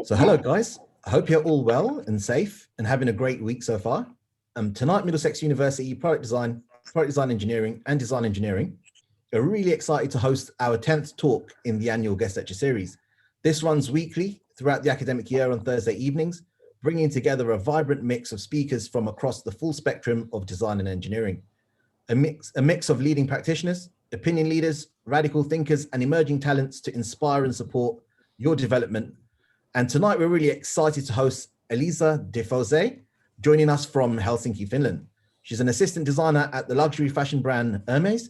So hello guys, I hope you're all well and safe and having a great week so far. Tonight, Middlesex University Product Design Engineering and Design Engineering are really excited to host our 10th talk in the annual guest lecture series. This runs weekly throughout the academic year on Thursday evenings, bringing together a vibrant mix of speakers from across the full spectrum of design and engineering. A mix of leading practitioners, opinion leaders, radical thinkers, and emerging talents to inspire and support your development. And tonight we're really excited to host Elisa Defossez, joining us from Helsinki, Finland. She's an assistant designer at the luxury fashion brand Hermès,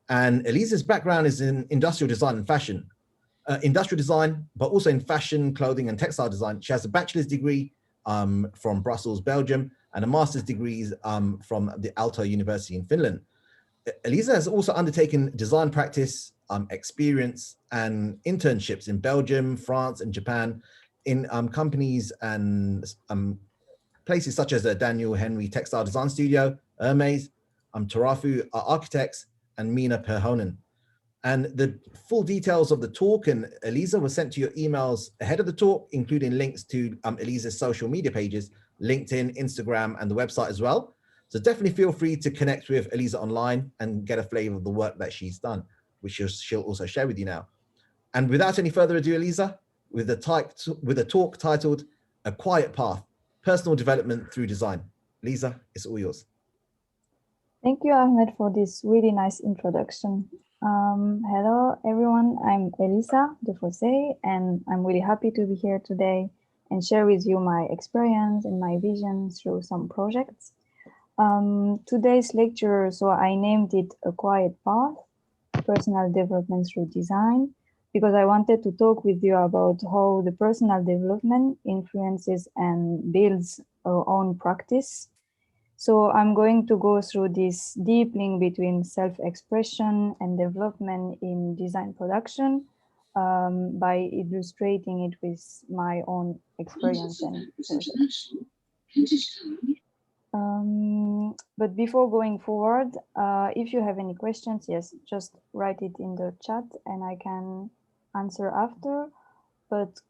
and Elisa's background is in industrial design and fashion. Industrial design, but also in fashion, clothing, and textile design. She has a bachelor's degree from Brussels, Belgium, and a master's degree from the Aalto University in Finland. Elisa has also undertaken design practice, experience, and internships in Belgium, France, and Japan in companies and places such as the Henry Textile Design Studio, Hermès, Torafu Architects, and Minä Perhönen. And the full details of the talk and Elisa were sent to your emails ahead of the talk, including links to Elisa's social media pages, LinkedIn, Instagram, and the website as well. So definitely feel free to connect with Elisa online and get a flavor of the work that she's done, which she'll also share with you now. And without any further ado, Elisa, with a talk titled A Quiet Path, Personal Development Through Design. Elisa, it's all yours. Thank you, Ahmed, for this really nice introduction. Hello, everyone. I'm Elisa Defossez, and I'm really happy to be here today and share with you my experience and my vision through some projects. Today's lecture, so I named it A Quiet Path, Personal Development Through Design, because I wanted to talk with you about how the personal development influences and builds our own practice. So I'm going to go through this deep link between self-expression and development in design production by illustrating it with my own experience and projects. But before going forward, if you have any questions, yes, just write it in the chat and I can answer after. But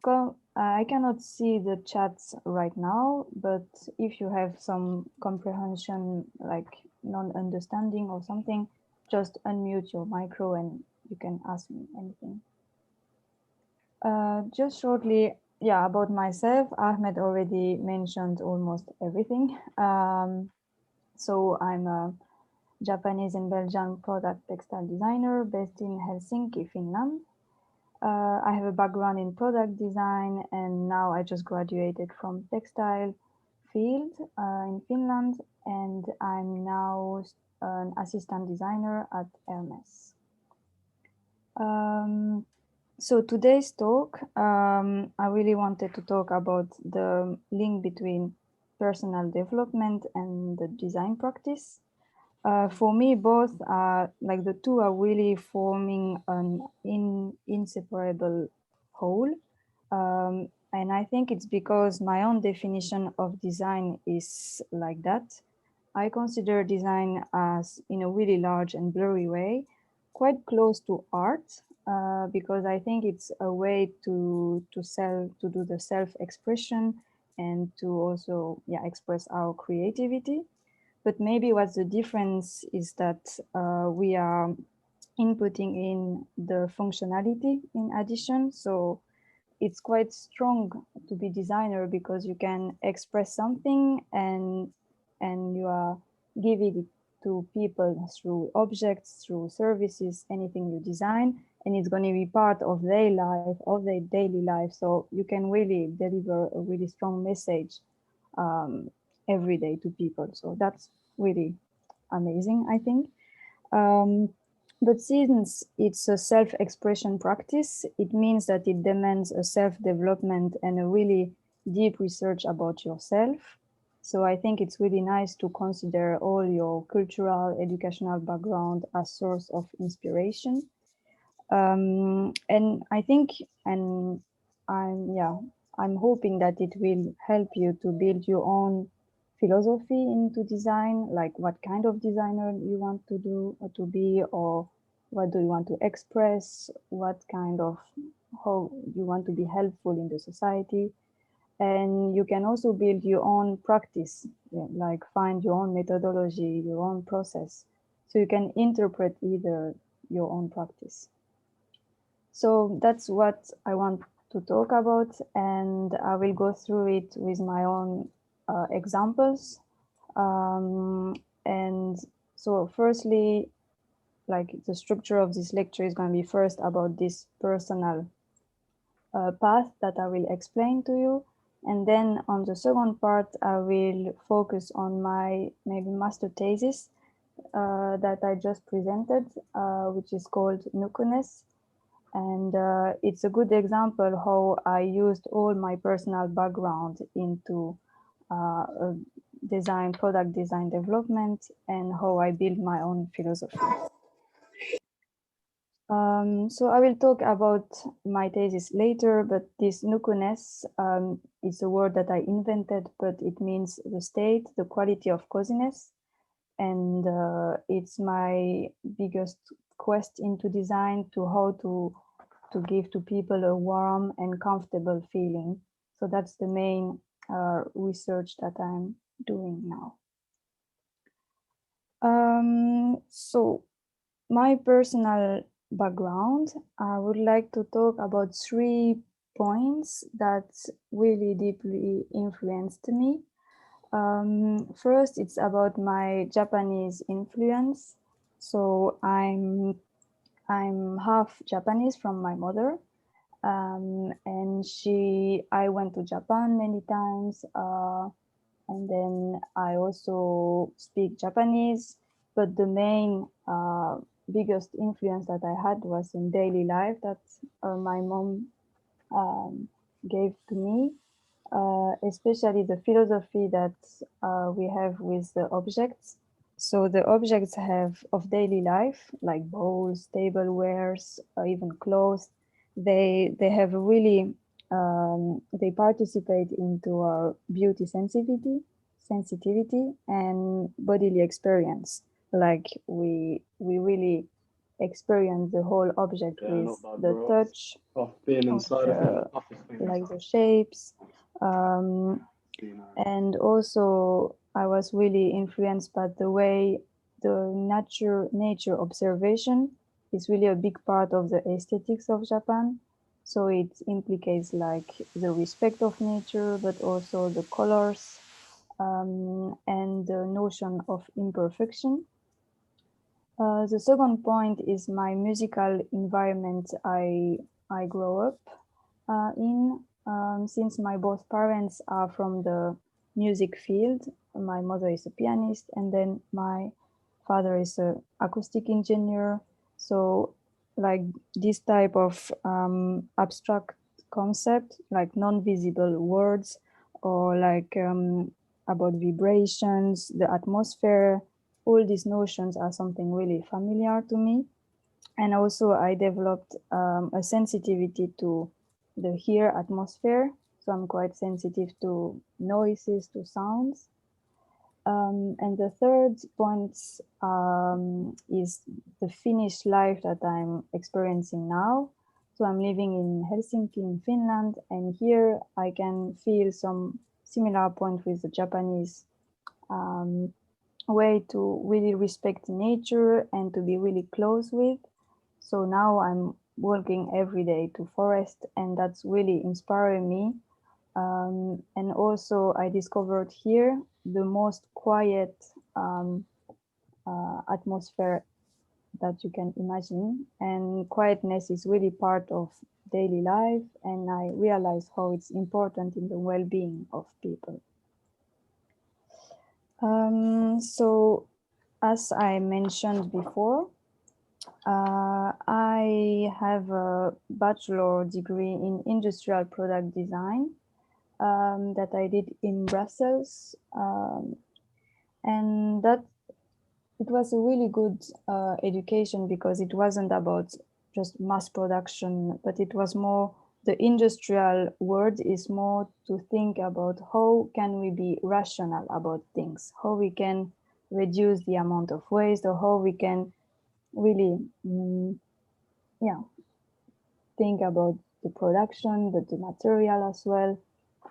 I cannot see the chats right now, but if you have some comprehension, like non-understanding or something, just unmute your micro and you can ask me anything. Just shortly, yeah, about myself, Ahmed already mentioned almost everything. So I'm a Japanese and Belgian product textile designer based in Helsinki, Finland. I have a background in product design, and now I just graduated from textile field in Finland, and I'm now an assistant designer at Hermès. So today's talk, I really wanted to talk about the link between personal development and the design practice. For me, both are like the two are really forming an inseparable whole. And I think it's because my own definition of design is like that. I consider design as, in a really large and blurry way, quite close to art, because I think it's a way to do the self-expression and to also express our creativity. But maybe what's the difference is that we are inputting in the functionality in addition. So it's quite strong to be designer because you can express something and you are giving it to people through objects, through services, anything you design, and it's going to be part of their life, of their daily life. So you can really deliver a really strong message every day to people. So that's really amazing, I think. But since it's a self-expression practice, it means that it demands a self-development and a really deep research about yourself. So I think it's really nice to consider all your cultural, educational background as source of inspiration. And I think, and I'm hoping that it will help you to build your own philosophy into design, like what kind of designer you want to do or to be, or what do you want to express, what kind of how you want to be helpful in the society. And you can also build your own practice, like find your own methodology, your own process. So you can interpret either your own practice. So that's what I want to talk about, and I will go through it with my own examples. And so firstly, like the structure of this lecture is going to be first about this personal path that I will explain to you. And then on the second part, I will focus on my maybe master thesis that I just presented, which is called Nucleus. And it's a good example how I used all my personal background into design, product design development, and how I build my own philosophy. So I will talk about my thesis later, but this nucleus is a word that I invented, but it means the state, the quality of coziness. And it's my biggest quest into design to how to give to people a warm and comfortable feeling. So that's the main research that I'm doing now. So my personal background, I would like to talk about 3 points that really deeply influenced me. First, it's about my Japanese influence. So I'm half Japanese from my mother, and I went to Japan many times, and then I also speak Japanese. But the main biggest influence that I had was in daily life that my mom gave to me, especially the philosophy that we have with the objects. So the objects have of daily life, like bowls, tablewares, even clothes, they have really they participate into our beauty sensitivity and bodily experience. Like we really experience the whole object with the touch, like the shapes. And also I was really influenced by the way the nature observation is really a big part of the aesthetics of Japan. So it implicates like the respect of nature, but also the colors and the notion of imperfection. The second point is my musical environment I grew up in. Since my both parents are from the music field, my mother is a pianist, and then my father is an acoustic engineer. So like this type of abstract concept, like non-visible words, or like about vibrations, the atmosphere, all these notions are something really familiar to me. And also I developed a sensitivity to the ear atmosphere. So I'm quite sensitive to noises, to sounds. And the third point is the Finnish life that I'm experiencing now. So I'm living in Helsinki in Finland, and here I can feel some similar point with the Japanese way to really respect nature and to be really close with. So now I'm walking every day to forest, and that's really inspiring me. And also I discovered here the most quiet atmosphere that you can imagine. And quietness is really part of daily life. And I realized how it's important in the well-being of people. So as I mentioned before, I have a bachelor degree in industrial product design that I did in Brussels. And that it was a really good education because it wasn't about just mass production, but it was more, the industrial word is more to think about how can we be rational about things, how we can reduce the amount of waste, or how we can really think about the production, but the material as well.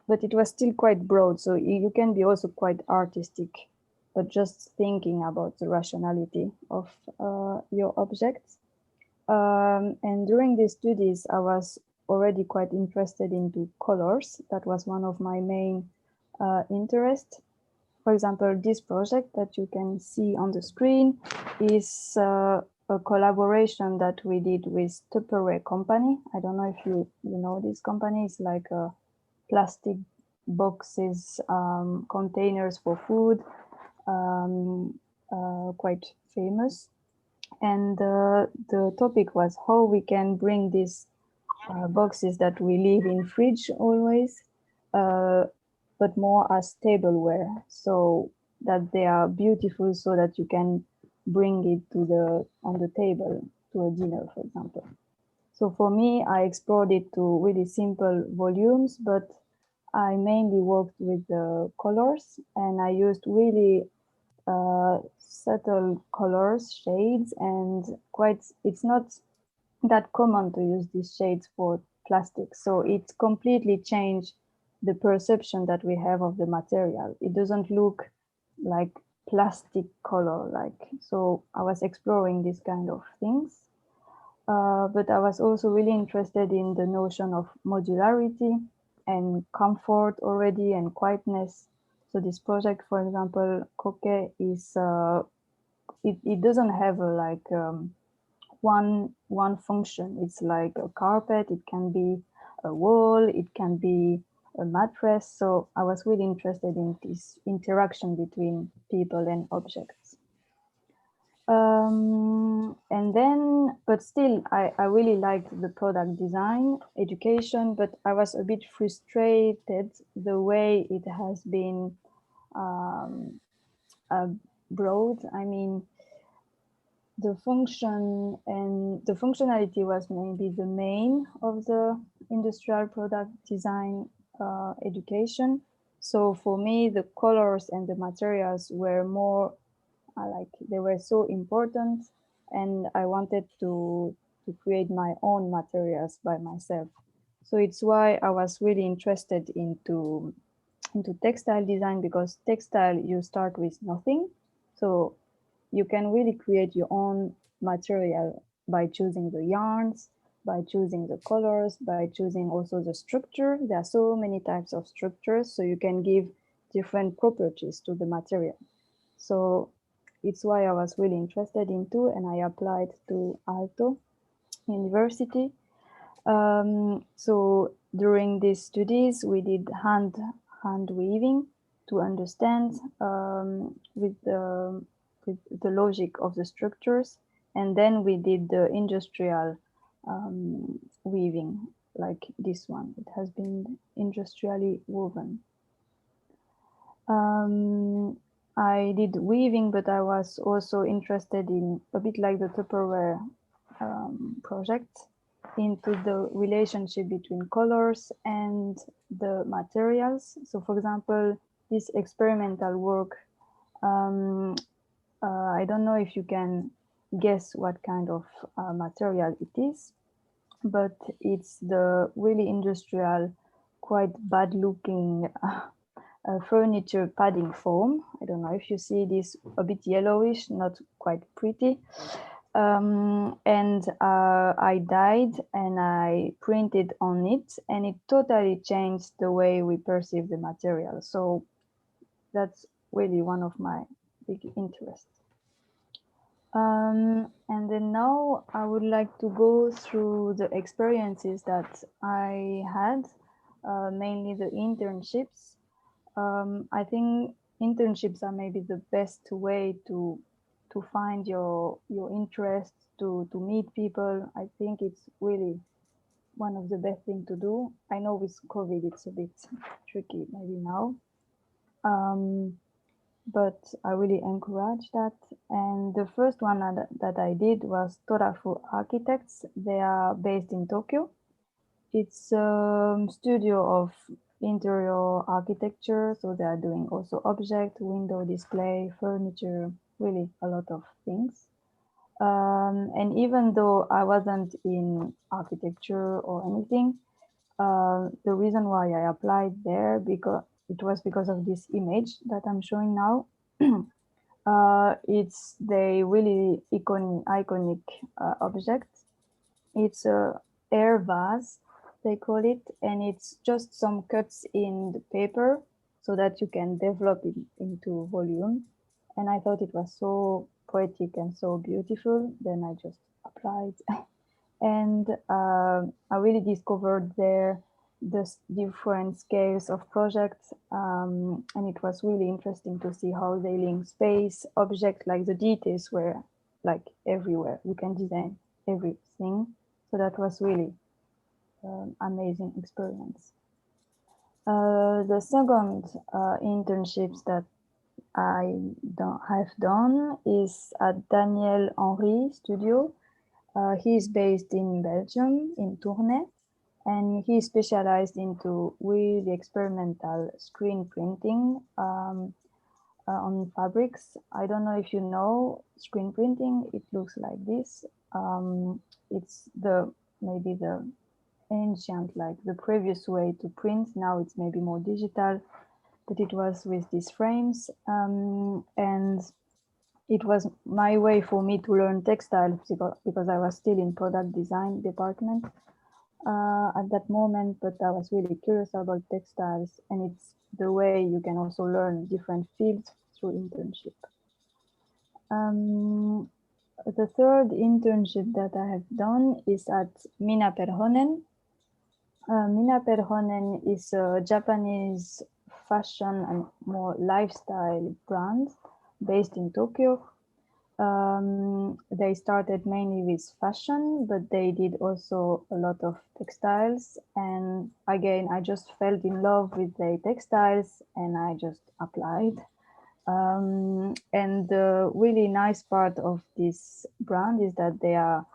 But it was still quite broad, so you can be also quite artistic, but just thinking about the rationality of your objects. And during these studies, I was already quite interested into colors. That was one of my main interests. For example, this project that you can see on the screen is a collaboration that we did with Tupperware company. I don't know if you know this company. It's like a plastic boxes, containers for food, quite famous. And the topic was how we can bring these boxes that we leave in fridge always, but more as tableware, so that they are beautiful, so that you can bring it to on the table to a dinner, for example. So for me, I explored it to really simple volumes, but I mainly worked with the colors, and I used really subtle colors, shades, and it's not that common to use these shades for plastic. So it completely changed the perception that we have of the material. It doesn't look like plastic color, so I was exploring this kind of things. But I was also really interested in the notion of modularity and comfort already, and quietness. So this project, for example, Coquet, is it doesn't have one function. It's like a carpet, it can be a wall, it can be a mattress. So I was really interested in this interaction between people and objects. And then, but still, I really liked the product design education, but I was a bit frustrated the way it has been broad. I mean, the function and the functionality was maybe the main of the industrial product design education. So for me, the colors and the materials were more they were so important, and I wanted to create my own materials by myself. So it's why I was really interested into textile design, because textile, you start with nothing. So you can really create your own material by choosing the yarns, by choosing the colors, by choosing also the structure. There are so many types of structures, so you can give different properties to the material. So it's why I was really interested into, and I applied to Aalto University. So during these studies, we did hand weaving to understand with the logic of the structures, and then we did the industrial weaving, like this one. It has been industrially woven. I did weaving, but I was also interested in, a bit like the Tupperware project, into the relationship between colors and the materials. So for example, this experimental work, I don't know if you can guess what kind of material it is, but it's the really industrial, quite bad looking furniture padding foam. I don't know if you see this, a bit yellowish, not quite pretty. And I dyed and I printed on it, and it totally changed the way we perceive the material. So that's really one of my big interests. And then now I would like to go through the experiences that I had, mainly the internships. I think internships are maybe the best way to find your interest, to meet people. I think it's really one of the best things to do. I know with COVID it's a bit tricky maybe now, but I really encourage that. And the first one that I did was Torafu Architects. They are based in Tokyo. It's a studio of interior architecture, so they are doing also object, window display, furniture, really a lot of things. And even though I wasn't in architecture or anything, the reason why I applied there because of this image that I'm showing now. It's the really iconic object. It's a air vase, they call it, and it's just some cuts in the paper so that you can develop it into volume. And I thought it was so poetic and so beautiful. Then I just applied. And I really discovered there the different scales of projects, and it was really interesting to see how they link space, object, like the details were like everywhere. You can design everything. So that was really amazing experience. The second internships that I have done is at Daniel Henry Studio. He is based in Belgium, in Tournai, and he specialized into really experimental screen printing on fabrics. I don't know if you know screen printing. It looks like this. It's maybe the ancient, like the previous way to print. Now it's maybe more digital, but it was with these frames, and it was my way for me to learn textiles because I was still in product design department at that moment, but I was really curious about textiles, and it's the way you can also learn different fields through internship. The third internship that I have done is at Minä Perhönen. Minä Perhönen is a Japanese fashion and more lifestyle brand based in Tokyo. They started mainly with fashion, but they did also a lot of textiles. And again, I just fell in love with the textiles and I just applied. And the really nice part of this brand is that they are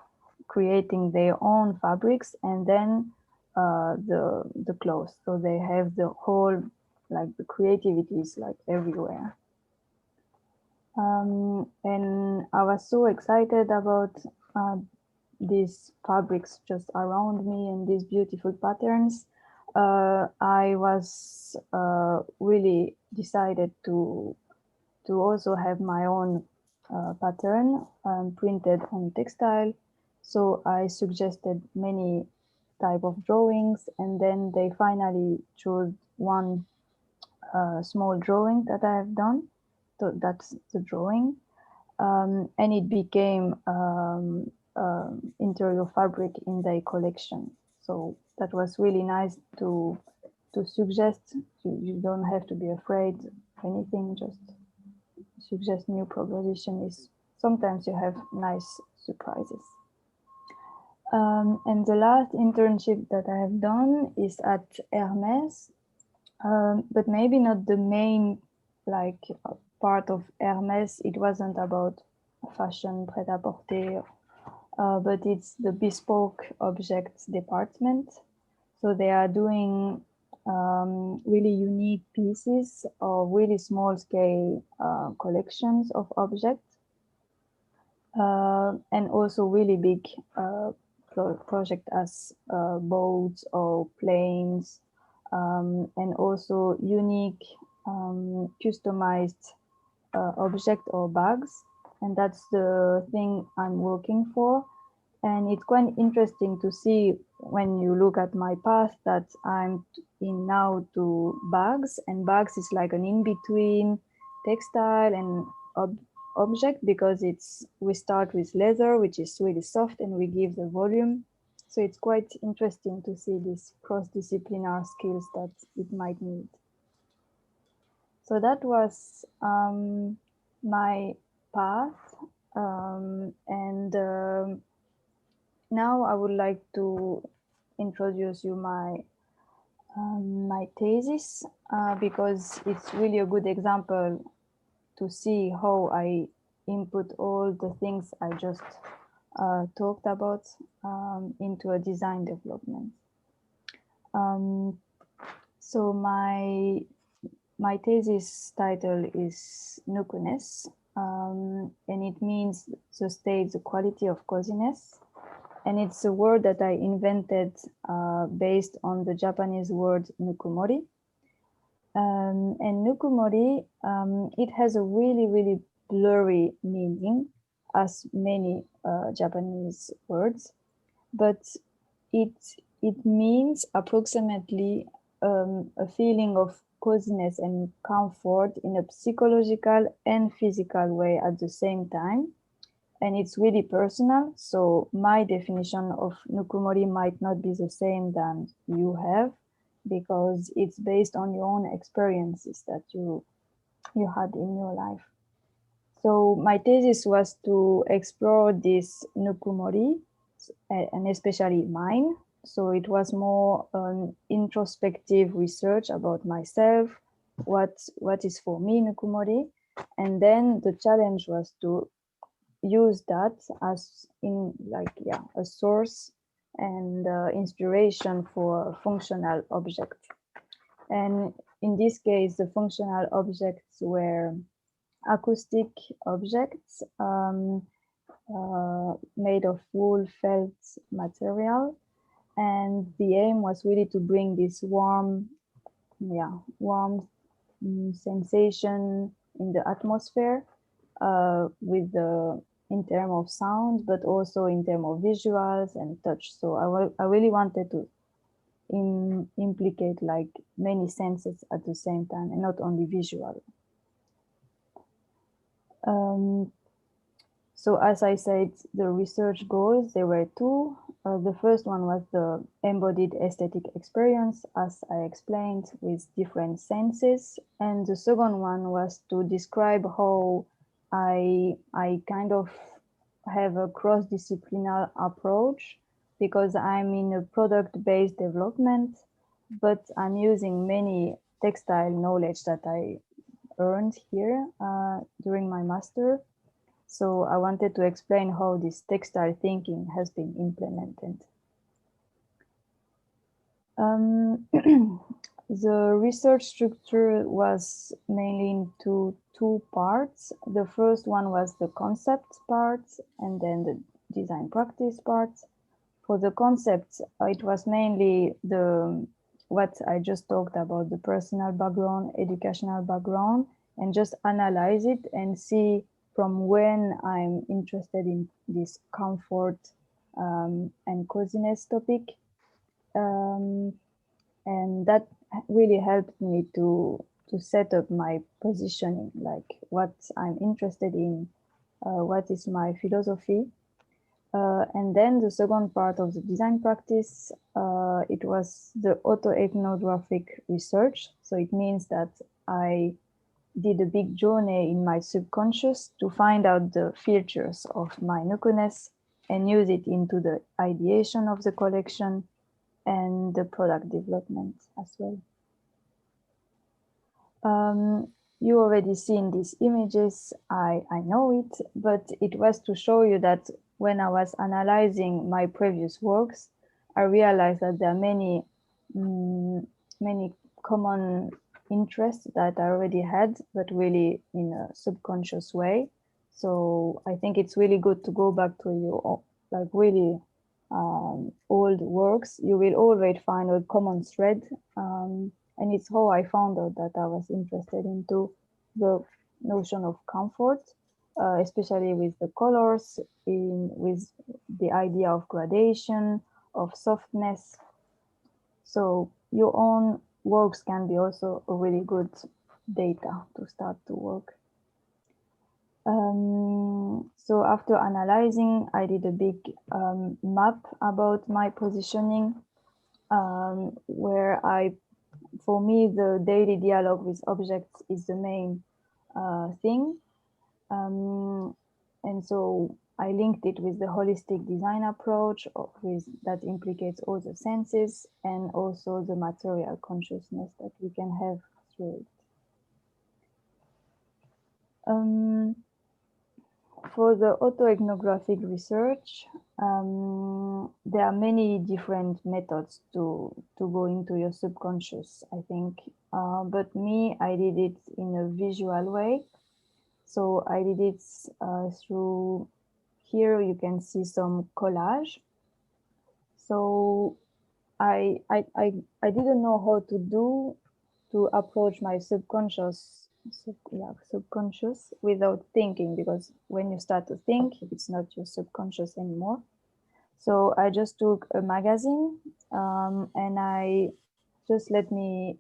creating their own fabrics and then the clothes. So they have the whole, like the creativity is like everywhere. And I was so excited about these fabrics just around me and these beautiful patterns. I was really decided to also have my own pattern printed on textile. So I suggested many type of drawings, and then they finally chose one small drawing that I have done. So that's the drawing, and it became interior fabric in their collection. So that was really nice to suggest. You don't have to be afraid of anything, just suggest new proposition. Is sometimes you have nice surprises. And the last internship that I have done is at Hermès, but maybe not the main like part of Hermès. It wasn't about fashion, prêt-à-porter, but it's the bespoke objects department. So they are doing really unique pieces or really small scale collections of objects, and also really big project as boats or planes, and also unique customized object or bags. And that's the thing I'm working for. And it's quite interesting to see when you look at my path that I'm in now to bags, and bags is like an in-between textile and object, because we start with leather, which is really soft, and we give the volume. So it's quite interesting to see these cross-disciplinary skills that it might need. So that was my path, and now I would like to introduce you my thesis, because it's really a good example to see how I input all the things I just talked about into a design development. So my thesis title is Nukunes, and it means the state, the quality of coziness. And it's a word that I invented based on the Japanese word nukumori. And nukumori, it has a really, really blurry meaning, as many Japanese words, but it means approximately a feeling of coziness and comfort in a psychological and physical way at the same time. And it's really personal. So my definition of nukumori might not be the same than you have, because it's based on your own experiences that you had in your life. So my thesis was to explore this nukumori, and especially mine. So it was more an introspective research about myself, what is for me nukumori, and then the challenge was to use that as a source and inspiration for functional objects. And in this case, the functional objects were acoustic objects made of wool felt material. And the aim was really to bring this warm sensation in the atmosphere with the in terms of sound, but also in terms of visuals and touch. So I really wanted to implicate like many senses at the same time and not only visual. So as I said, the research goals, there were two. The first one was the embodied aesthetic experience, as I explained, with different senses. And the second one was to describe how I kind of have a cross-disciplinary approach, because I'm in a product-based development, but I'm using many textile knowledge that I earned here during my master. So I wanted to explain how this textile thinking has been implemented. The research structure was mainly into two parts. The first one was the concept part, and then the design practice part. For the concept, it was mainly what I just talked about, the personal background, educational background, and just analyze it and see from when I'm interested in this comfort and coziness topic. And that really helped me to set up my positioning, like what I'm interested in, what is my philosophy. And then the second part of the design practice, it was the autoethnographic research. So it means that I did a big journey in my subconscious to find out the features of my nukuness and use it into the ideation of the collection and the product development as well. You already seen these images, I know it, but it was to show you that when I was analyzing my previous works, I realized that there are many common interests that I already had, but really in a subconscious way. So I think it's really good to go back to your like really old works. You will always find a common thread. And it's how I found out that I was interested into the notion of comfort, especially with the colors, with the idea of gradation, of softness. So your own works can be also a really good data to start to work. So after analyzing, I did a big map about my positioning, where for me, the daily dialogue with objects is the main thing. And so I linked it with the holistic design approach that implicates all the senses and also the material consciousness that we can have through it. For the autoethnographic research, there are many different methods to go into your subconscious, I think. But me, I did it in a visual way. So I did it through, here you can see some collage. So I didn't know how to approach my subconscious without thinking, because when you start to think, it's not your subconscious anymore. So I just took a magazine and I just let me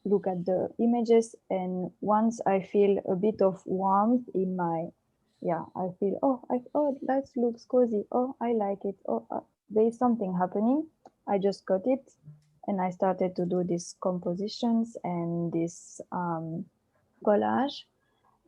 look at the images, and once I feel a bit of warmth in my, I feel, oh, that looks cozy, oh, I like it, oh, there's something happening, I just got it, and I started to do these compositions and this collage.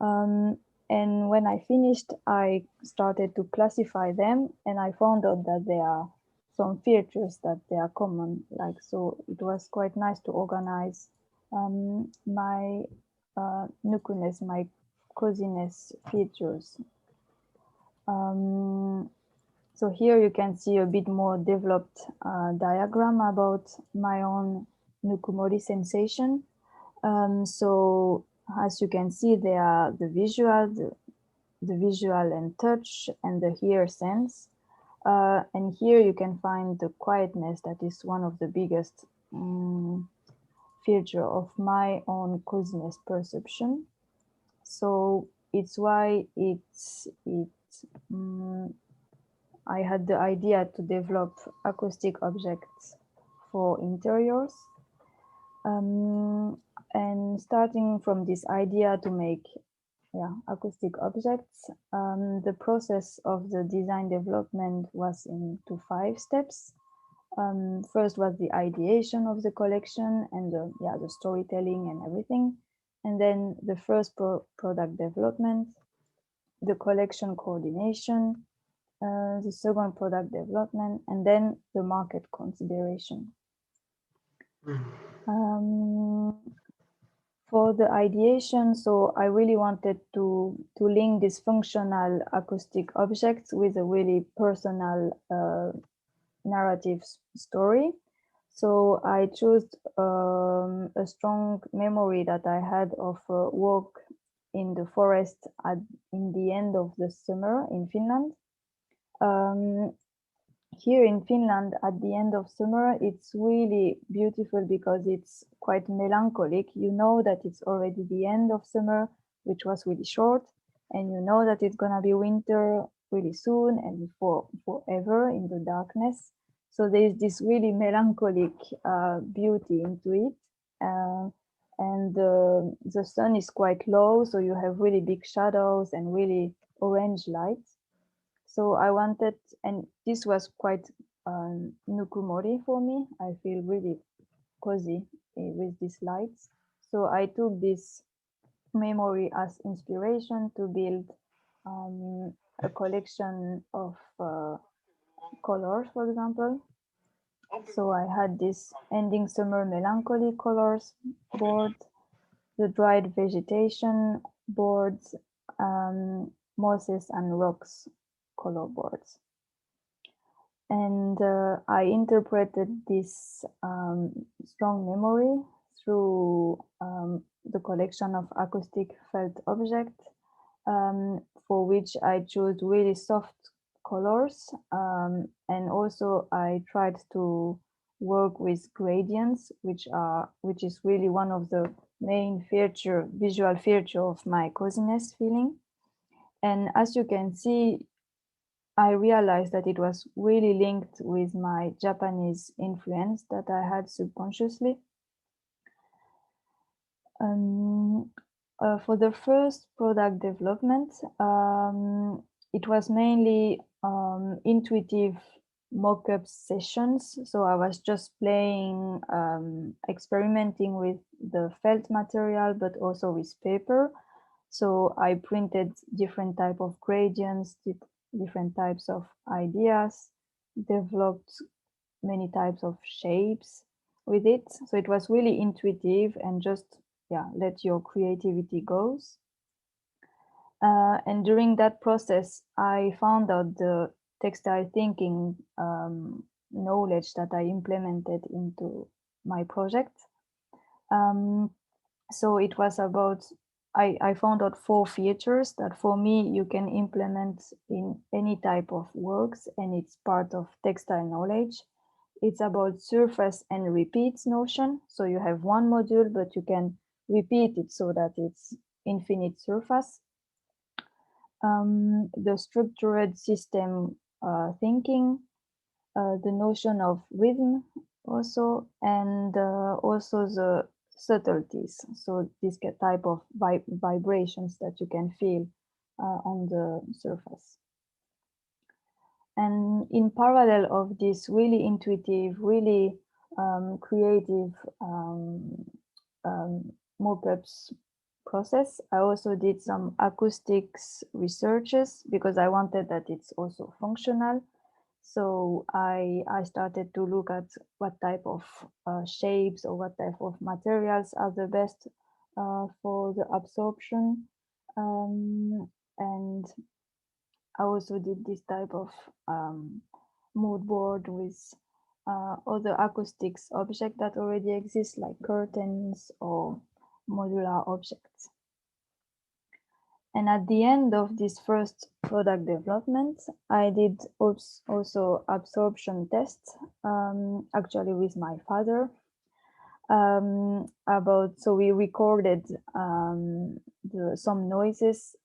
And when I finished, I started to classify them, and I found out that there are some features that they are common. Like, so it was quite nice to organize my nucleness, my coziness features. So here you can see a bit more developed diagram about my own nukumori sensation. So as you can see, there are the visual and touch and the hear sense. And here you can find the quietness, that is one of the biggest feature of my own coziness perception. So it's why I had the idea to develop acoustic objects for interiors. And starting from this idea to make acoustic objects, the process of the design development was into 5 steps. First was the ideation of the collection and the storytelling and everything. And then the first product development, the collection coordination, the second product development, and then the market consideration. For the ideation, so I really wanted to link these functional acoustic objects with a really personal narrative story. So I chose a strong memory that I had of a walk in the forest in the end of the summer in Finland. Here in Finland, at the end of summer, it's really beautiful because it's quite melancholic. You know that it's already the end of summer, which was really short, and you know that it's gonna be winter really soon and forever in the darkness. So there's this really melancholic beauty into it. And the sun is quite low, so you have really big shadows and really orange lights. So I wanted, and this was quite nukumori for me. I feel really cozy with these lights. So I took this memory as inspiration to build a collection of colors, for example. So I had this ending summer melancholy colors board, the dried vegetation boards, mosses and rocks color boards. And I interpreted this strong memory through the collection of acoustic felt objects, for which I chose really soft colors. And also I tried to work with gradients, which is really one of the main visual feature of my coziness feeling. And as you can see, I realized that it was really linked with my Japanese influence that I had subconsciously. For the first product development, it was mainly intuitive mock-up sessions. So I was just playing, experimenting with the felt material, but also with paper. So I printed different type of gradients, different types of ideas, developed many types of shapes with it. So it was really intuitive and just, let your creativity goes. And during that process, I found out the textile thinking knowledge that I implemented into my project. So it was about I found out 4 features that for me you can implement in any type of works, and it's part of textile knowledge. It's about surface and repeats notion. So you have one module, but you can repeat it so that it's infinite surface. The structured system thinking, the notion of rhythm also, and also the subtleties. So this type of vibrations that you can feel on the surface. And in parallel of this really intuitive, really creative mock-ups process, I also did some acoustics researches because I wanted that it's also functional. So I started to look at what type of shapes or what type of materials are the best for the absorption. And I also did this type of mood board with other acoustics objects that already exist, like curtains or modular objects. And at the end of this first product development, I did also absorption tests, actually with my father. So we recorded some noises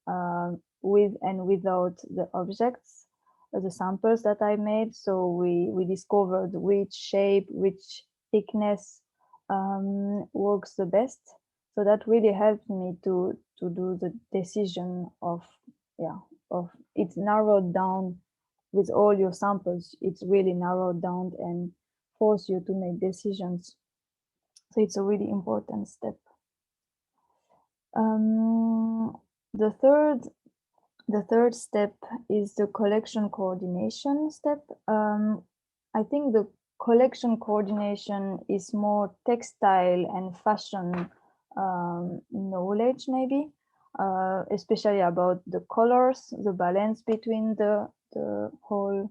with and without the objects, the samples that I made. So we discovered which shape, which thickness works the best. So that really helped me to do the decision of it's narrowed down with all your samples. It's really narrowed down and force you to make decisions. So it's a really important step. The third step is the collection coordination step. I think the collection coordination is more textile and fashion knowledge, maybe, especially about the colors, the balance between the whole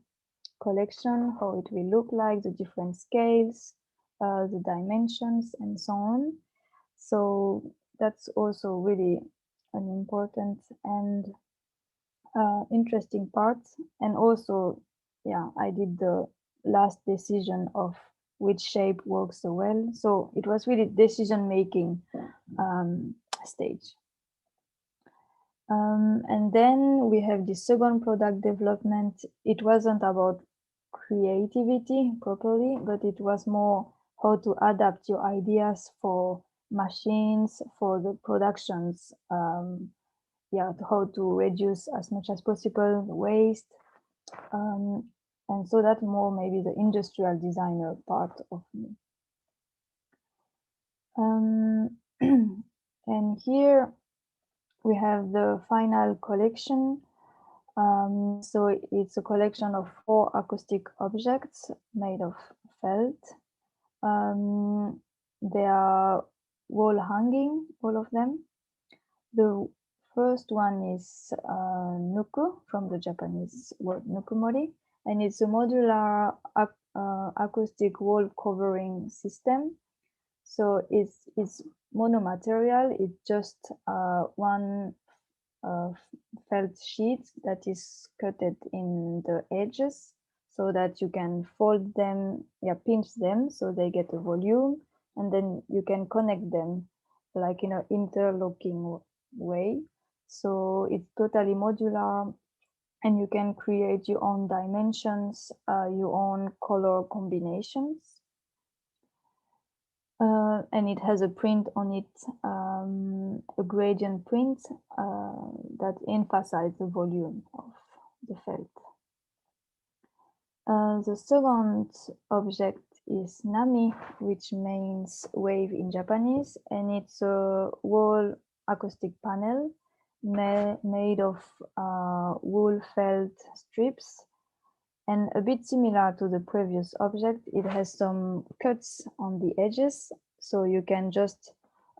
collection, how it will look like, the different scales, the dimensions, and so on. So that's also really an important and interesting part. And also, I did the last decision of which shape works so well. So it was really decision-making stage. And then we have the second product development. It wasn't about creativity properly, but it was more how to adapt your ideas for machines, for the productions, how to reduce as much as possible waste. And so that more maybe the industrial designer part of me. And here we have the final collection. So it's a collection of 4 acoustic objects made of felt. They are wall hanging, all of them. The first one is nuku, from the Japanese word nukumori, and it's a modular acoustic wall covering system. So it's monomaterial. It's just one felt sheet that is cutted in the edges so that you can fold them, pinch them so they get a volume, and then you can connect them like in an interlocking way. So it's totally modular, and you can create your own dimensions, your own color combinations. And it has a print on it, a gradient print that emphasizes the volume of the felt. The second object is nami, which means wave in Japanese, and it's a wall acoustic panel made of wool felt strips. And a bit similar to the previous object, it has some cuts on the edges, so you can just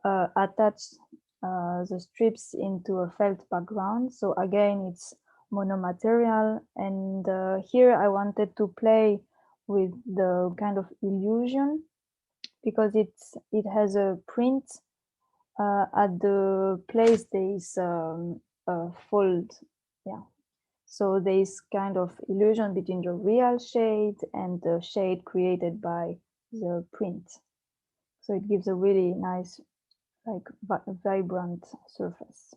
attach the strips into a felt background. So again, it's monomaterial, and here I wanted to play with the kind of illusion because it has a print at the place there is a fold, yeah. So there is kind of illusion between the real shade and the shade created by the print. So it gives a really nice, like vibrant surface.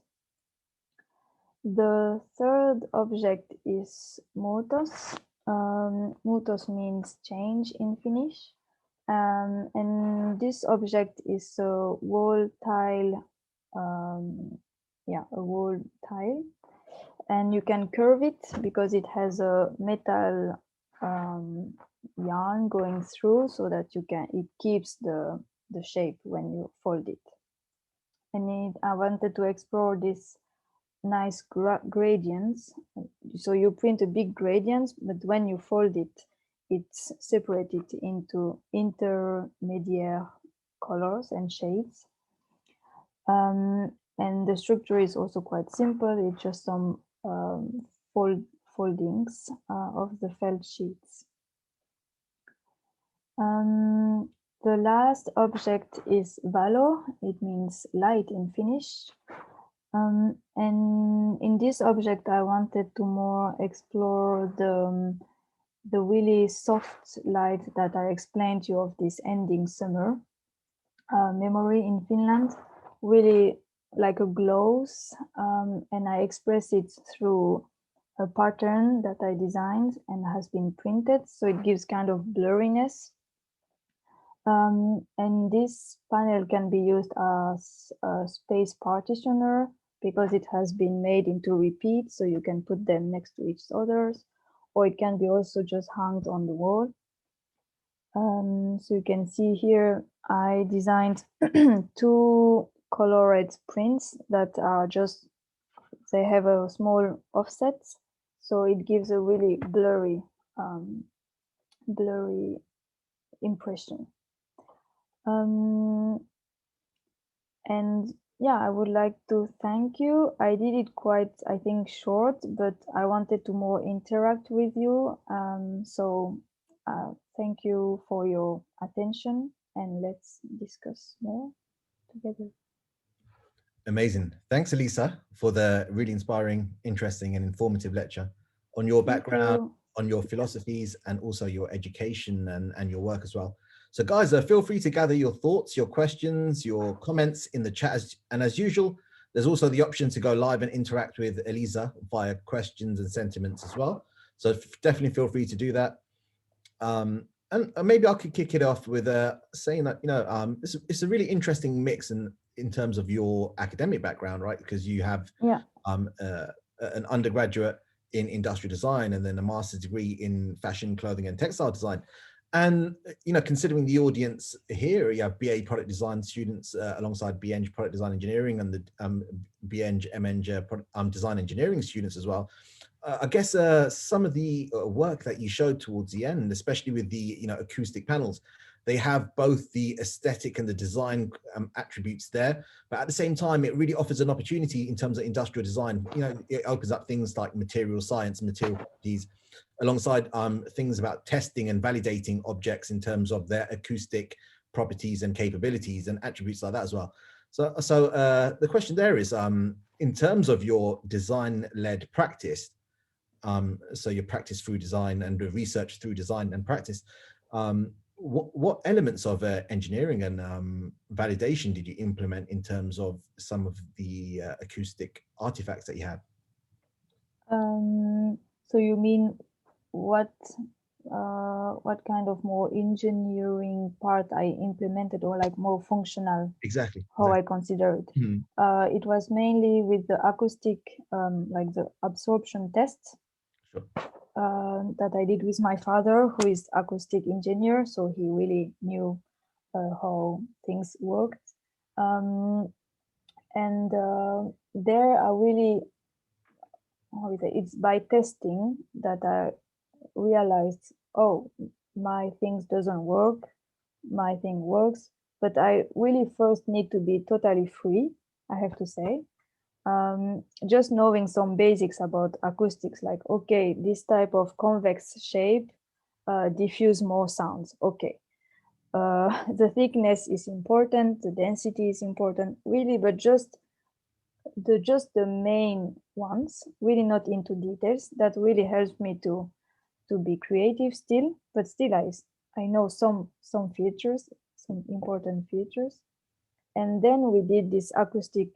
The third object is mutos. Mutos means change in Finnish. And this object is a wall tile, a wall tile. And you can curve it because it has a metal yarn going through, so that it keeps the shape when you fold it. And I wanted to explore this nice gradients. So you print a big gradients, but when you fold it, it's separated into intermediate colors and shades. And the structure is also quite simple. It's just some foldings of the felt sheets. The last object is valo. It means light in Finnish. And in this object, I wanted to more explore the really soft light that I explained to you of this ending summer memory in Finland, really like a glows, and I express it through a pattern that I designed and has been printed, so it gives kind of blurriness. And this panel can be used as a space partitioner because it has been made into repeats, so you can put them next to each other, or it can be also just hung on the wall. So you can see here, I designed 2 colored prints that are just, they have a small offset, so it gives a really blurry impression. And yeah, I would like to thank you. I did it quite, I think, short, but I wanted to more interact with you. So thank you for your attention, and let's discuss more together. Amazing. Thanks, Elisa, for the really inspiring, interesting, and informative lecture on your background, on your philosophies, and also your education and your work as well. So guys, feel free to gather your thoughts, your questions, your comments in the chat. And as usual, there's also the option to go live and interact with Elisa via questions and sentiments as well. So definitely feel free to do that. And maybe I could kick it off with saying that, it's a really interesting mix in terms of your academic background, right? Because you have an undergraduate in industrial design and then a master's degree in fashion, clothing, and textile design. And, considering the audience here, you have BA product design students alongside BEng product design engineering and the BEng, MEng design engineering students as well. I guess some of the work that you showed towards the end, especially with the acoustic panels, they have both the aesthetic and the design attributes there, but at the same time, it really offers an opportunity in terms of industrial design. It opens up things like material science, material properties, alongside things about testing and validating objects in terms of their acoustic properties and capabilities and attributes like that as well. So the question there is, in terms of your design-led practice, so your practice through design and research through design and practice, what elements of engineering and validation did you implement in terms of some of the acoustic artifacts that you have? So you mean what kind of more engineering part I implemented, or like more functional? Exactly. I consider it. Mm-hmm. It was mainly with the acoustic, like the absorption tests. Sure. That I did with my father, who is acoustic engineer, so he really knew how things worked. And there I really, it's by testing that I realized, oh, my things doesn't work, my thing works, but I really first need to be totally free, I have to say. Just knowing some basics about acoustics, like, okay, this type of convex shape diffuse more sounds, okay. the thickness is important, the density is important, really, but just the main ones, really not into details. That really helps me to be creative still, but still I know some features, some important features. And then we did this acoustic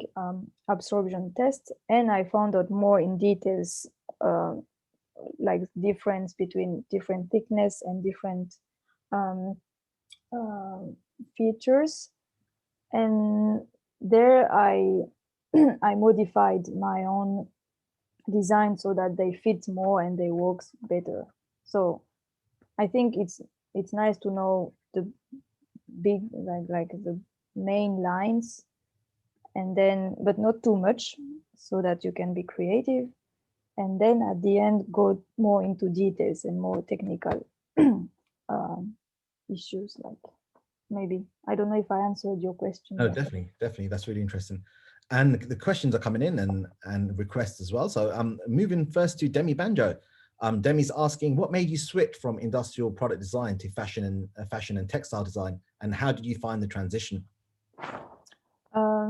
absorption test, and I found out more in details, like difference between different thickness and different features. And there I I modified my own design so that they fit more and they work better. So I think it's nice to know the big, like the main lines, and then but not too much, so that you can be creative, and then at the end go more into details and more technical issues. Like, maybe, I don't know if I answered your question. Oh, definitely. That's really interesting. And the questions are coming in and requests as well. So moving first to Demi Banjo. Demi's asking, what made you switch from industrial product design to fashion and textile design, and how did you find the transition?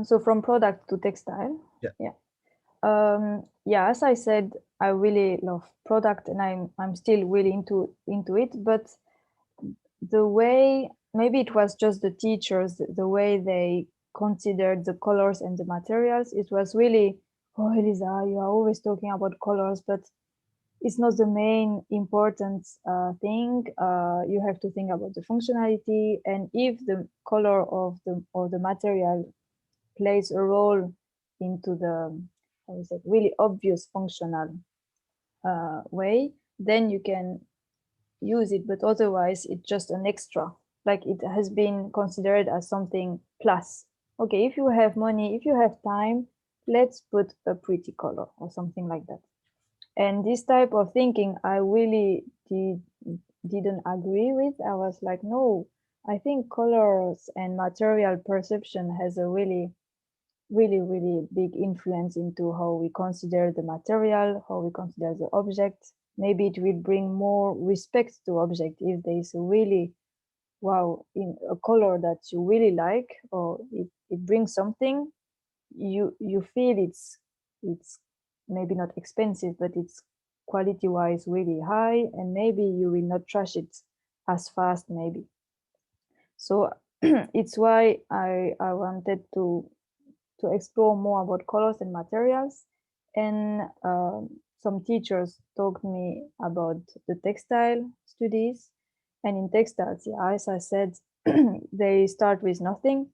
So from product to textile. Yeah, as I said, I really love product, and I'm still really into it. But the way, maybe it was just the teachers, the way they considered the colors and the materials, it was really, oh, Elisa, you are always talking about colors, but it's not the main important thing. You have to think about the functionality, and if the color of the material plays a role into the, how is it, really obvious functional way, then you can use it. But otherwise, it's just an extra. Like, it has been considered as something plus. Okay, if you have money, if you have time, let's put a pretty color or something like that. And this type of thinking, I really didn't agree with. I was like, no, I think colors and material perception has a really big influence into how we consider the material, how we consider the object. Maybe it will bring more respect to object if there is a really, wow, in a color that you really like, or it brings something, you feel it's maybe not expensive, but it's quality wise really high, and maybe you will not trash it as fast, maybe. So it's why I wanted to explore more about colors and materials. And some teachers talked me about the textile studies. And in textiles, yeah, as I said, they start with nothing,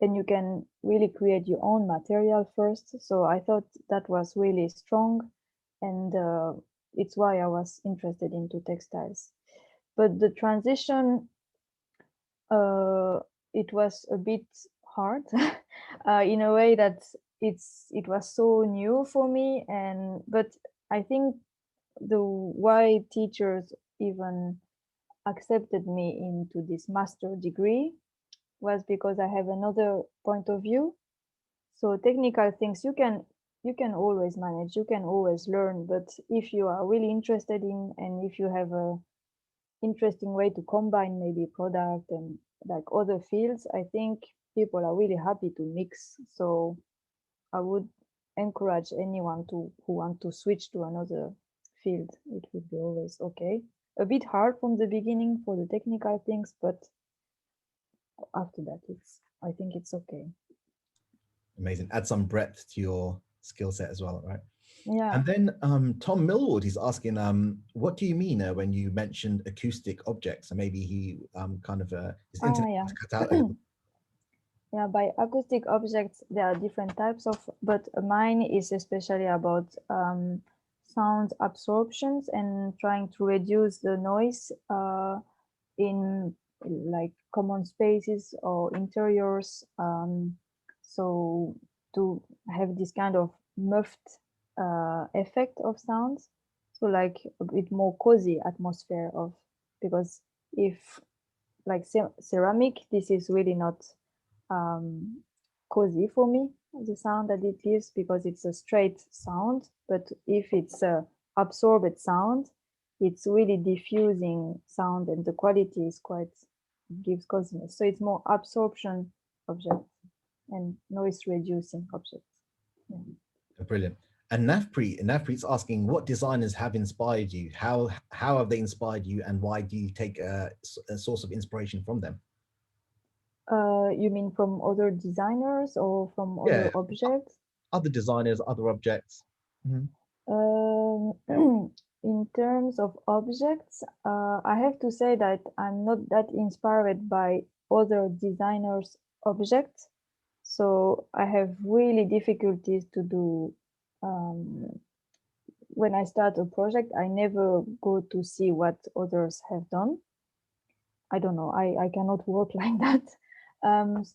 and you can really create your own material first. So I thought that was really strong, and it's why I was interested into textiles. But the transition, it was a bit hard in a way that it was so new for me. And but I think the why teachers even accepted me into this master degree was because I have another point of view. So technical things you can always manage, you can always learn, but if you are really interested in, and if you have a interesting way to combine maybe product and like other fields, I think people are really happy to mix. So I would encourage anyone who want to switch to another field. It would be always okay. A bit hard from the beginning for the technical things, but after that, I think it's okay. Amazing. Add some breadth to your skill set as well, right? Yeah. And then Tom Millward is asking, what do you mean when you mentioned acoustic objects? And maybe he kind of his internet was cut out a little. Yeah, by acoustic objects, there are different types of, but mine is especially about sound absorptions and trying to reduce the noise in like common spaces or interiors. So to have this kind of muffed effect of sounds, so like a bit more cozy atmosphere of, because if like ceramic, this is really not cozy for me, the sound that it gives, because it's a straight sound. But if it's a absorbed sound, it's really diffusing sound, and the quality is quite gives coziness. So it's more absorption objects and noise reducing objects. Yeah. Brilliant. And Navpreet's asking, what designers have inspired you? How have they inspired you, and why do you take a source of inspiration from them? You mean from other designers or from other objects? Other designers, other objects. In terms of objects, I have to say that I'm not that inspired by other designers' objects. So I have really difficulties to do. When I start a project, I never go to see what others have done. I don't know, I cannot work like that.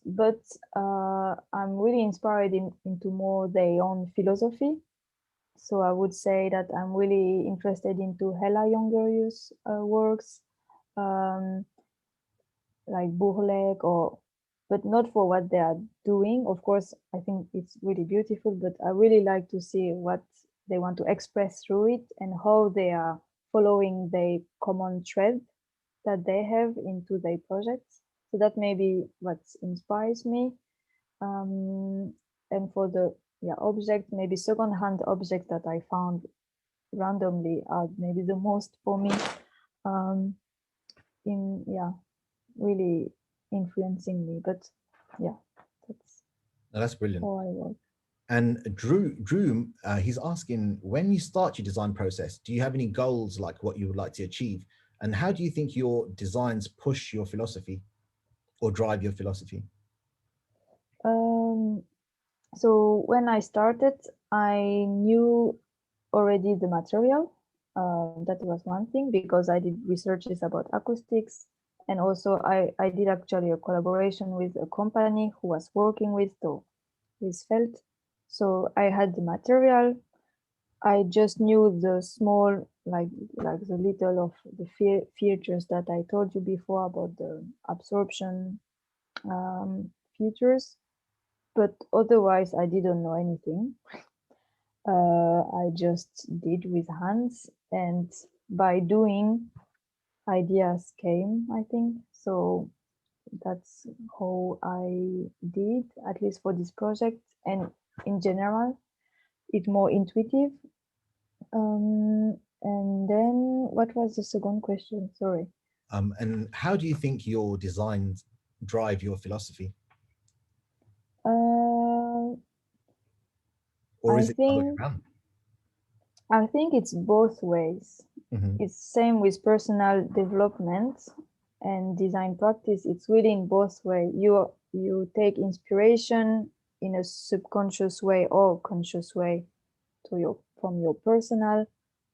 But I'm really inspired into more their own philosophy. So I would say that I'm really interested into Hella Jongerius works, like Burlek, but not for what they are doing. Of course, I think it's really beautiful, but I really like to see what they want to express through it and how they are following the common thread that they have into their projects. So that may be what inspires me. And for the object, maybe second-hand objects that I found randomly are maybe the most for me. Really influencing me. But yeah, that's brilliant. How I work. And Drew, he's asking, when you start your design process, do you have any goals, like what you would like to achieve? And how do you think your designs push your philosophy or drive your philosophy? So when I started, I knew already the material. That was one thing, because I did researches about acoustics. And also I did actually a collaboration with a company who was working with felt. So I had the material. I just knew the small, like the little of the features that I told you before about the absorption features, but otherwise I didn't know anything. I just did with hands, and by doing, ideas came, I think. So that's how I did, at least for this project. And in general, it's more intuitive. And then what was the second question? Sorry. And how do you think your designs drive your philosophy? Or is it the other way around? I think it's both ways. It's same with personal development and design practice. It's really in both ways. You take inspiration in a subconscious way or conscious way from your personal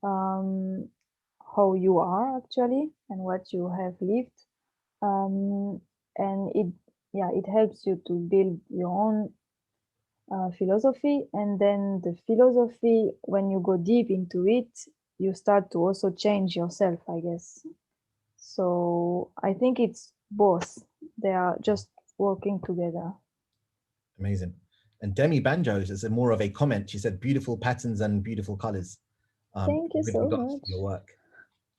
how you are actually and what you have lived, and it helps you to build your own philosophy. And then the philosophy, when you go deep into it, you start to also change yourself, I guess. So I think it's both. They are just working together. Amazing. And Demi Banjos is more of a comment. She said, beautiful patterns and beautiful colors. Thank you so much. Your work.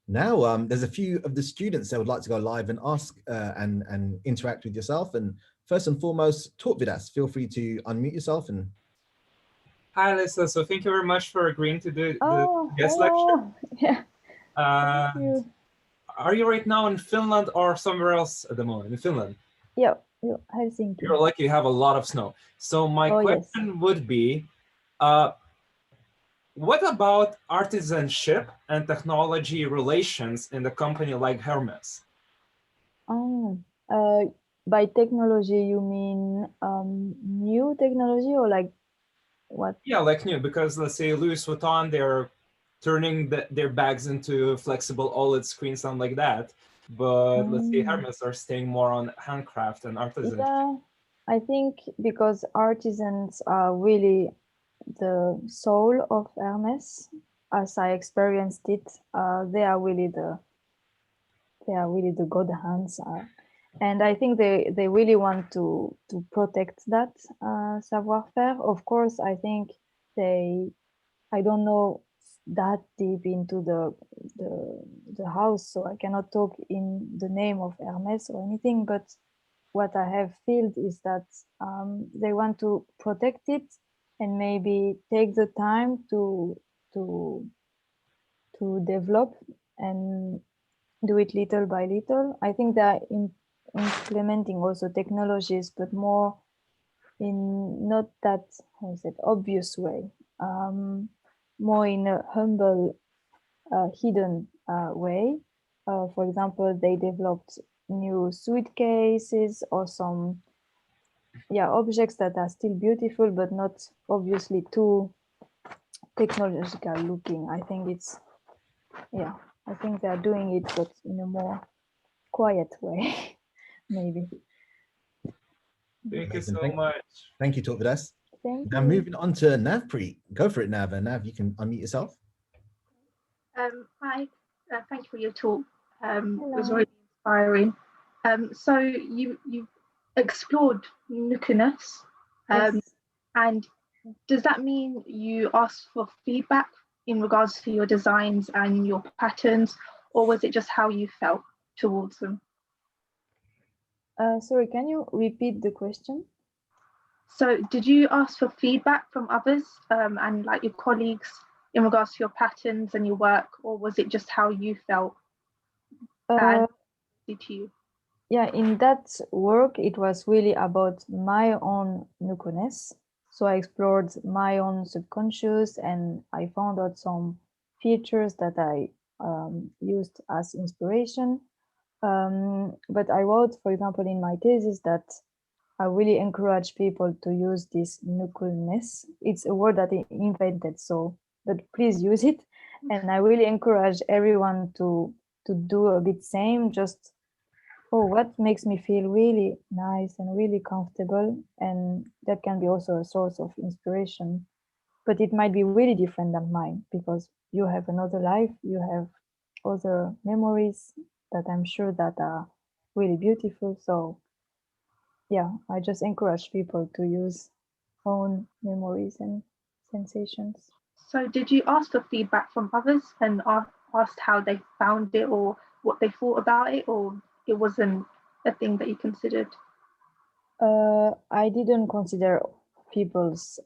Now, there's a few of the students that would like to go live and ask and interact with yourself. And first and foremost, talk with us. Feel free to unmute yourself. And hi, Elisa. So thank you very much for agreeing to do the guest lecture. Yeah. Are you right now in Finland or somewhere else at the moment? In Finland? Yeah, Helsinki. You're lucky you have a lot of snow. So my question would be, what about artisanship and technology relations in a company like Hermès? By technology, you mean new technology or like what? Yeah, like new, because let's say Louis Vuitton, they're turning their bags into flexible OLED screens and like that. But let's say Hermès are staying more on handcraft and artisanship. Yeah, I think because artisans are really the soul of Hermès, as I experienced it. They are really the god hands, and I think they really want to protect that savoir-faire. Of course, I think I don't know that deep into the house, so I cannot talk in the name of Hermès or anything, but what I have felt is that they want to protect it and maybe take the time to develop and do it little by little. I think they're implementing also technologies, but more in not that, how is it, obvious way, more in a humble, hidden way. For example, they developed new suitcases or some objects that are still beautiful, but not obviously too technological looking. I think it's, I think they're doing it, but in a more quiet way, maybe. Thank you Amazing. so much. Thank you, Torafu. Thank Now you. moving on to Navpreet. Go for it, Nav. And Nav, you can unmute yourself. Hi, thank you for your talk. It was really inspiring. So you explored nucleus, Yes. and does that mean you asked for feedback in regards to your designs and your patterns, or was it just how you felt towards them? Sorry, can you repeat the question? So did you ask for feedback from others and like your colleagues in regards to your patterns and your work, or was it just how you felt and to you? Yeah, in that work, it was really about my own nucleus. So I explored my own subconscious and I found out some features that I used as inspiration. But I wrote, for example, in my thesis that I really encourage people to use this nucleus. It's a word that I invented, so, but please use it. And I really encourage everyone to do a bit same, just, what makes me feel really nice and really comfortable. And that can be also a source of inspiration, but it might be really different than mine because you have another life, you have other memories that I'm sure that are really beautiful. So yeah, I just encourage people to use own memories and sensations. So did you ask for feedback from others and asked how they found it or what they thought about it, or it wasn't a thing that you considered? I didn't consider people's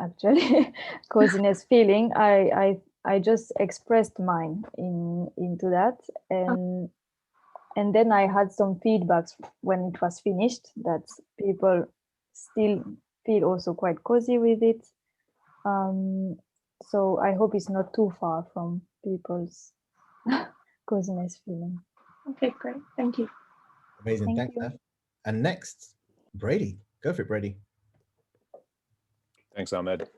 actually coziness feeling. I just expressed mine into that, and then I had some feedbacks when it was finished that people still feel also quite cozy with it. So I hope it's not too far from people's coziness feeling. Okay, great. Thank you. Amazing. Thank Thanks, you. Nav. And next, Brady. Go for it, Brady. Thanks, Ahmed.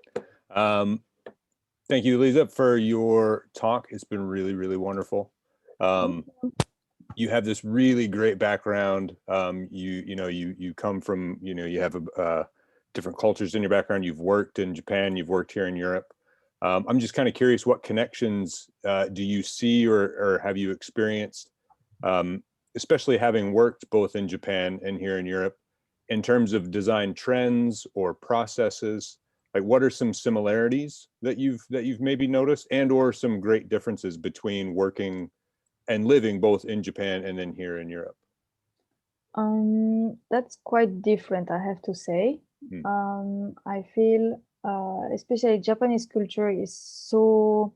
Thank you, Elisa, for your talk. It's been really, really wonderful. You have this really great background. You come from, you have different cultures in your background. You've worked in Japan, you've worked here in Europe. I'm just kind of curious, what connections do you see or have you experienced, especially having worked both in Japan and here in Europe, in terms of design trends or processes? Like, what are some similarities that you've maybe noticed, and or some great differences between working and living both in Japan and then here in Europe? That's quite different, I have to say. I feel especially Japanese culture is so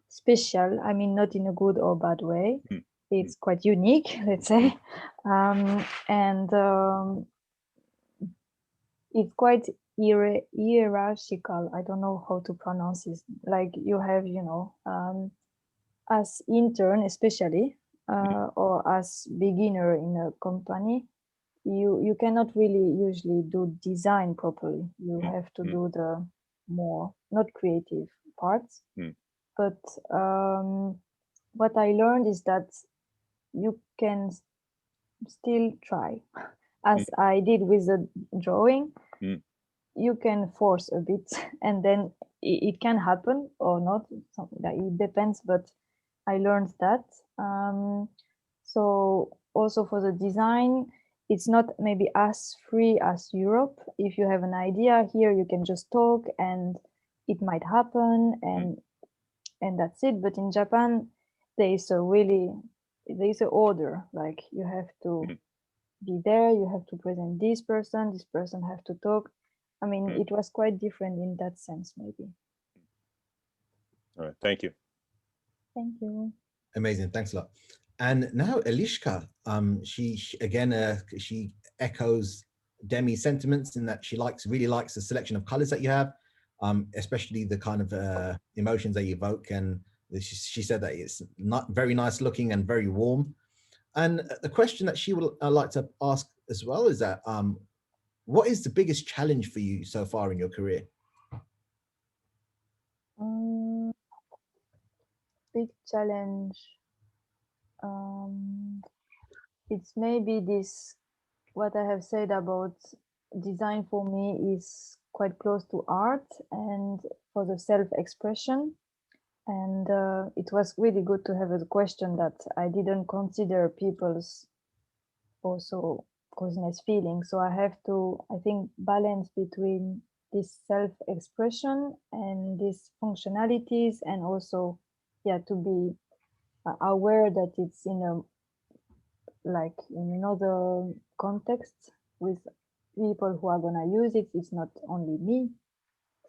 special. I mean, not in a good or bad way. It's quite unique, let's say. And it's quite hierarchical. I don't know how to pronounce this. Like you have, as intern especially, or as beginner in a company, you cannot really usually do design properly. You have to do the more not creative parts. But what I learned is that you can still try, as I did with the drawing. You can force a bit, and then it can happen or not. Something that it depends. But I learned that. So also for the design, it's not maybe as free as Europe. If you have an idea here, you can just talk and it might happen. And and that's it. But in Japan, there is an order, like you have to be there, you have to present this person have to talk. I mean, it was quite different in that sense, maybe. All right, thank you. Thank you. Amazing, thanks a lot. And now Eliška, she again, she echoes Demi's sentiments in that she really likes the selection of colors that you have, especially the kind of emotions that you evoke. And she said that it's not very nice looking and very warm. And the question that she would like to ask as well is that, what is the biggest challenge for you so far in your career? Big challenge. It's maybe this, what I have said about design for me is quite close to art and for the self-expression. And it was really good to have a question that I didn't consider people's also closeness feeling. So I have to, I think, balance between this self-expression and these functionalities, and also, yeah, to be aware that it's in a, like in another context with people who are gonna use it. It's not only me.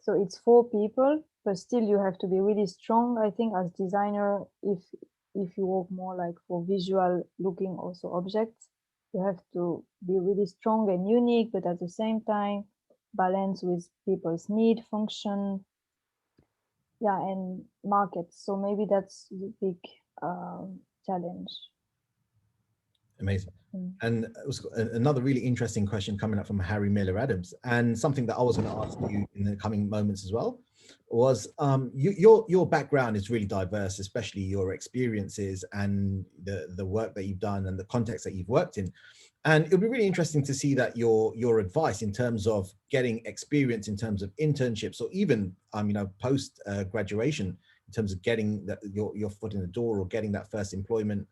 So it's for people, but still you have to be really strong, I think, as designer. If you work more like for visual looking also objects, you have to be really strong and unique, but at the same time balance with people's need, function, yeah, and markets. So maybe that's the big challenge. Amazing. And it was another really interesting question coming up from Harry Miller Adams, and something that I was going to ask you in the coming moments as well was, your background is really diverse, especially your experiences and the work that you've done and the context that you've worked in. And it would be really interesting to see that your advice in terms of getting experience, in terms of internships, or even post graduation, in terms of getting your foot in the door or getting that first employment.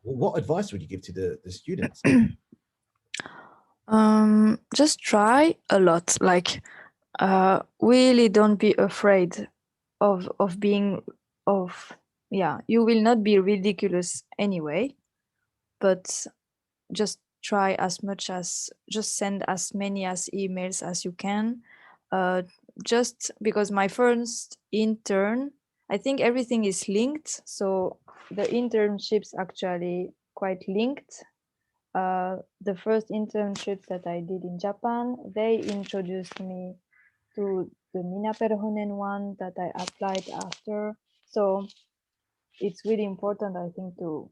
What advice would you give to the students? Just try a lot. Like, really don't be afraid of being, you will not be ridiculous anyway, but just try as much as, just send as many as emails as you can. Just because my first intern, I think everything is linked. So the internships actually quite linked. The first internship that I did in Japan, they introduced me to the Minä Perhönen one that I applied after. So it's really important, I think, to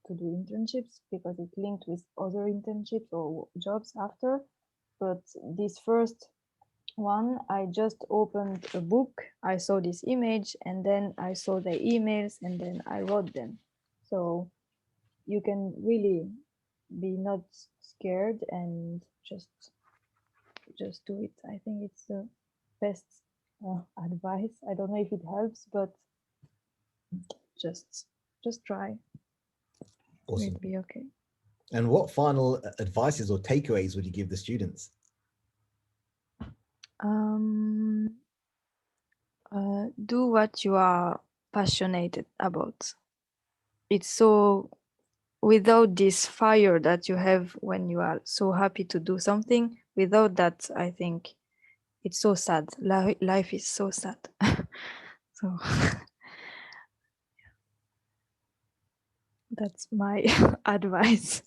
do internships because it linked with other internships or jobs after. But this first one, I just opened a book, I saw this image, and then I saw the emails, and then I wrote them. So you can really be not scared and just do it. I think it's the best advice. I don't know if it helps, but just try. Awesome. It'll be okay. And what final advices or takeaways would you give the students? Do what you are passionate about. It's so, without this fire that you have when you are so happy to do something, without that, I think it's so sad. Life is so sad. So that's my advice.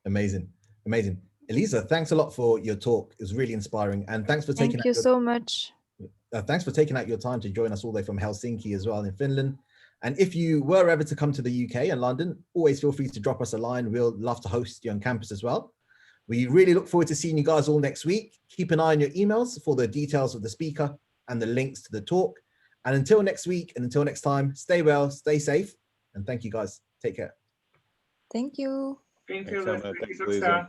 Amazing. Elisa, thanks a lot for your talk. It was really inspiring, and thanks for taking. Thank you so much. Thanks for taking out your time to join us all the way from Helsinki as well in Finland. And if you were ever to come to the UK and London, always feel free to drop us a line. We'll love to host you on campus as well. We really look forward to seeing you guys all next week. Keep an eye on your emails for the details of the speaker and the links to the talk. And until next week and until next time, stay well, stay safe, and thank you guys. Take care. Thank you. Thank you. Thanks, Lisa.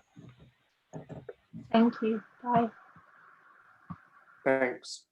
Thank you. Bye. Thanks.